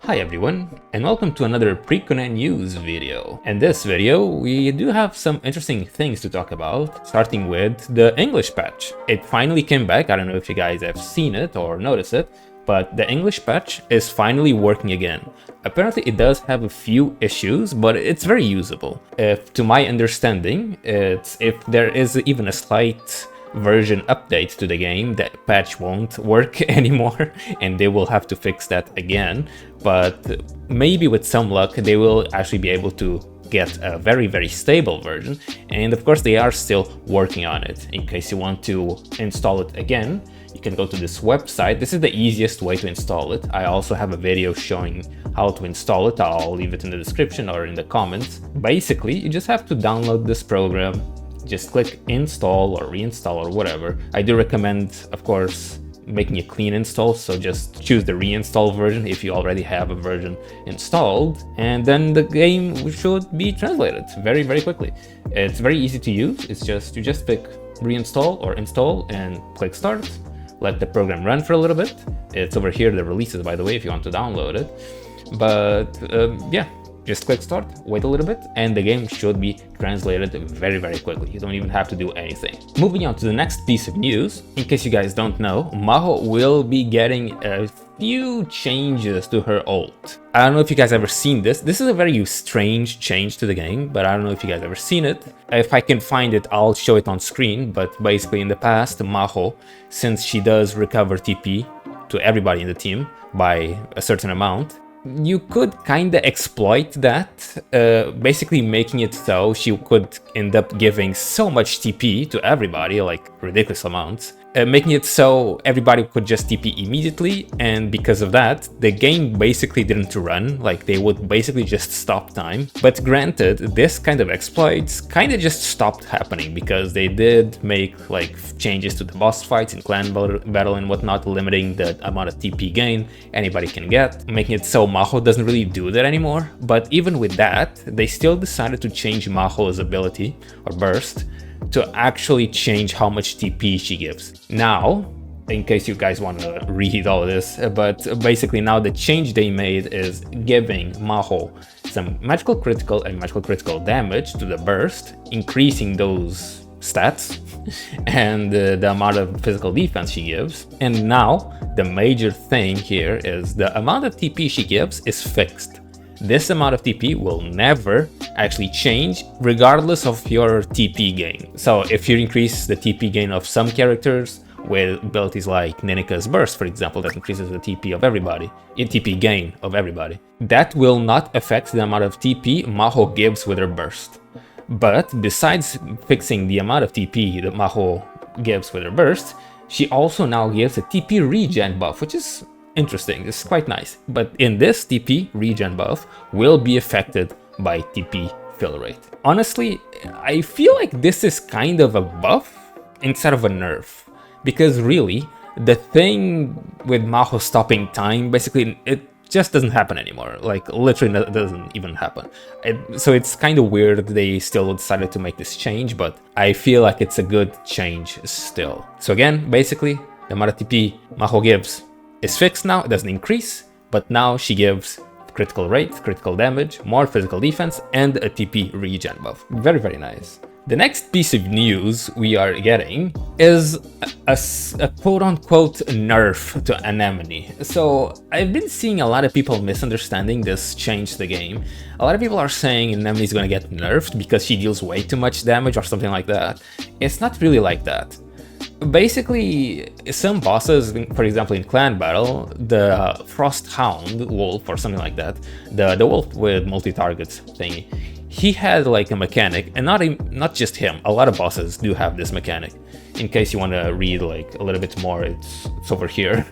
Hi everyone, and welcome to another PRICONNE news video. In this video, we do have some interesting things to talk about, starting with the English patch. It finally came back. I don't know if you guys have seen it or noticed it, but the English patch is finally working again. Apparently it does have a few issues, but it's very usable. To my understanding, if there is even a slight version update to the game, that patch won't work anymore and they will have to fix that again. But maybe with some luck they will actually be able to get a very stable version, and of course they are still working on it. In case you want to install it again, you can go to this website. This is the easiest way to install it. I also have a video showing how to install it. I'll leave it in the description or in the comments. Basically, you just have to download this program. Just click install or reinstall or whatever. I do recommend, of course, making a clean install, so just choose the reinstall version if you already have a version installed, and then the game should be translated very quickly. It's very easy to use. It's just, you just pick reinstall or install and click start. Let the program run for a little bit. It's over here, the releases, by the way, if you want to download it. But yeah, just click start, wait a little bit, and the game should be translated very quickly. You don't even have to do anything. Moving on to the next piece of news. In case you guys don't know, Maho will be getting a few changes to her ult. I don't know if you guys ever seen this. This is a very strange change to the game, but I don't know if you guys ever seen it. If I can find it, I'll show it on screen. But basically in the past, Maho, since she does recover TP to everybody in the team by a certain amount, you could kinda exploit that, basically making it so she could end up giving so much TP to everybody, like ridiculous amounts, making it so everybody could just TP immediately, and because of that, the game basically didn't run. Like, they would basically just stop time. But granted, this kind of exploits kinda just stopped happening because they did make like changes to the boss fights in clan battle and whatnot, limiting the amount of TP gain anybody can get, making it so Maho doesn't really do that anymore. But even with that, they still decided to change Maho's ability or burst to actually change how much TP she gives. Now, in case you guys want to read all of this, but basically now the change they made is giving Maho some magical critical and magical critical damage to the burst, increasing those stats and the amount of physical defense she gives. And now the major thing here is the amount of TP she gives is fixed. This amount of TP will never actually change regardless of your TP gain. So if you increase the TP gain of some characters with abilities like Ninika's Burst, for example, that increases the TP of everybody, TP gain of everybody, that will not affect the amount of TP Maho gives with her burst. But besides fixing the amount of TP that Maho gives with her burst, she also now gives a TP regen buff, which is interesting. This is quite nice. But in this, TP regen buff will be affected by TP fill rate. Honestly, I feel like this is kind of a buff instead of a nerf, because really the thing with Maho stopping time, basically it just doesn't happen anymore. Like, literally it doesn't even happen. So it's kind of weird that they still decided to make this change, but I feel like it's a good change still. So again, basically the amount of TP Maho gives is fixed now. It doesn't increase, but now she gives critical rate, critical damage, more physical defense, and a TP regen buff. Very nice. The next piece of news we are getting is a quote-unquote nerf to Anemone. So I've been seeing a lot of people misunderstanding this change to the game. A lot of people are saying Anemone is going to get nerfed because she deals way too much damage or something like that. It's not really like that. Basically, some bosses, for example in clan battle, the Frost Hound wolf or something like that, the wolf with multi-target thingy, he had like a mechanic, and not just him, a lot of bosses do have this mechanic. In case you want to read like a little bit more, it's over here.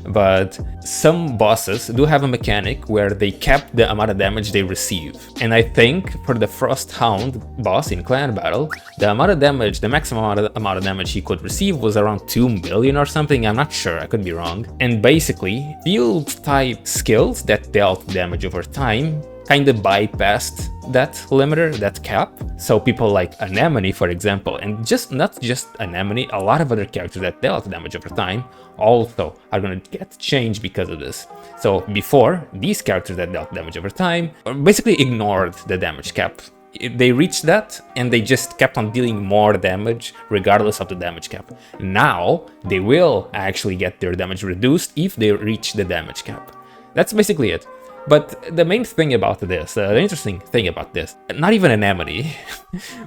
But some bosses do have a mechanic where they cap the amount of damage they receive. And I think for the Frost Hound boss in clan battle, the amount of damage, the maximum amount of damage he could receive was around 2 million or something. I'm not sure, I could be wrong. And basically, field type skills that dealt damage over time kind of bypassed that limiter, that cap. So people like Anemone, for example, and not just Anemone, a lot of other characters that dealt damage over time also are going to get changed because of this. So before, these characters that dealt damage over time basically ignored the damage cap. They reached that and they just kept on dealing more damage regardless of the damage cap. Now they will actually get their damage reduced if they reach the damage cap. That's basically it. But the main thing about this, the interesting thing about this, not even Anemone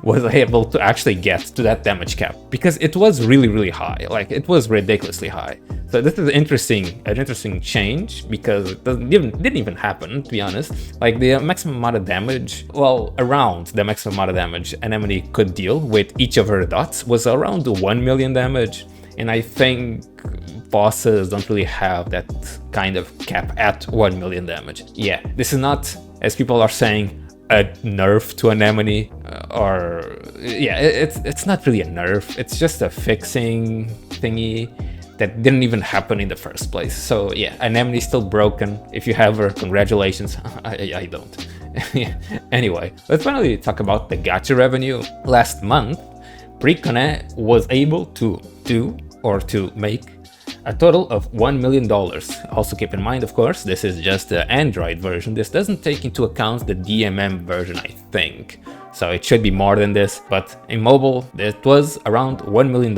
was able to actually get to that damage cap because it was really, really high. Like, it was ridiculously high. So this is an interesting change because it didn't even happen, to be honest. Like, the maximum amount of damage, well, around the maximum amount of damage Anemone could deal with each of her dots was around 1 million damage. And I think bosses don't really have that kind of cap at 1 million damage. Yeah, this is not, as people are saying, a nerf to Anemone, or yeah, it's not really a nerf. It's just a fixing thingy that didn't even happen in the first place. So yeah, Anemone is still broken. If you have her, congratulations. I don't. Anyway, let's finally talk about the gacha revenue. Last month, PRICONNE was able to make a total of $1 million. Also keep in mind, of course, this is just the Android version. This doesn't take into account the DMM version, I think. So it should be more than this, but in mobile, it was around $1 million.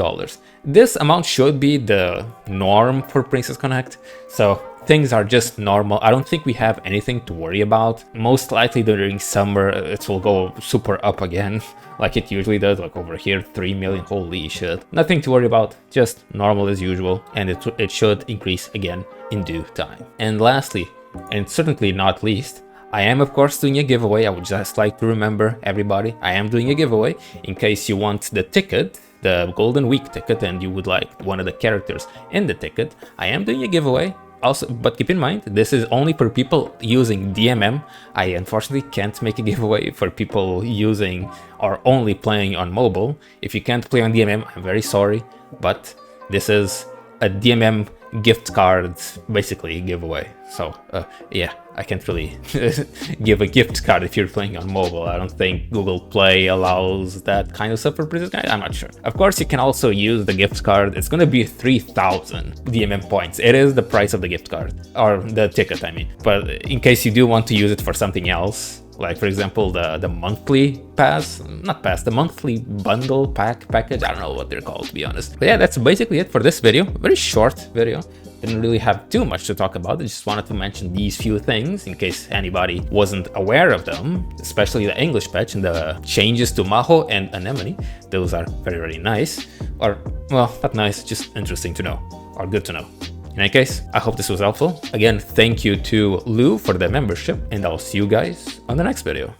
This amount should be the norm for Princess Connect. So things are just normal. I don't think we have anything to worry about. Most likely during summer, it will go super up again, like it usually does, like over here, 3 million, holy shit. Nothing to worry about, just normal as usual, and it should increase again in due time. And lastly, and certainly not least, I am of course doing a giveaway. I would just like to remember everybody, I am doing a giveaway in case you want the ticket, the Golden Week ticket, and you would like one of the characters in the ticket. I am doing a giveaway. Also, but keep in mind, this is only for people using DMM. I unfortunately can't make a giveaway for people using or only playing on mobile. If you can't play on DMM, I'm very sorry, but this is a DMM gift card, basically, giveaway. So yeah, I can't really give a gift card if you're playing on mobile. I don't think Google Play allows that kind of stuff for Princess Guide. I'm not sure. Of course, you can also use the gift card. It's going to be 3,000 DMM points. It is the price of the gift card, or the ticket, I mean. But in case you do want to use it for something else, like for example the monthly pass, not pass, the monthly bundle package, I don't know what they're called, to be honest. But yeah, that's basically it for this video. Very short video. Didn't really have too much to talk about. I just wanted to mention these few things in case anybody wasn't aware of them, especially the English patch and the changes to Maho and Anemone. Those are very, very nice. Or, well, not nice, just interesting to know, or good to know. In any case, I hope this was helpful. Again, thank you to Lou for the membership, and I'll see you guys on the next video.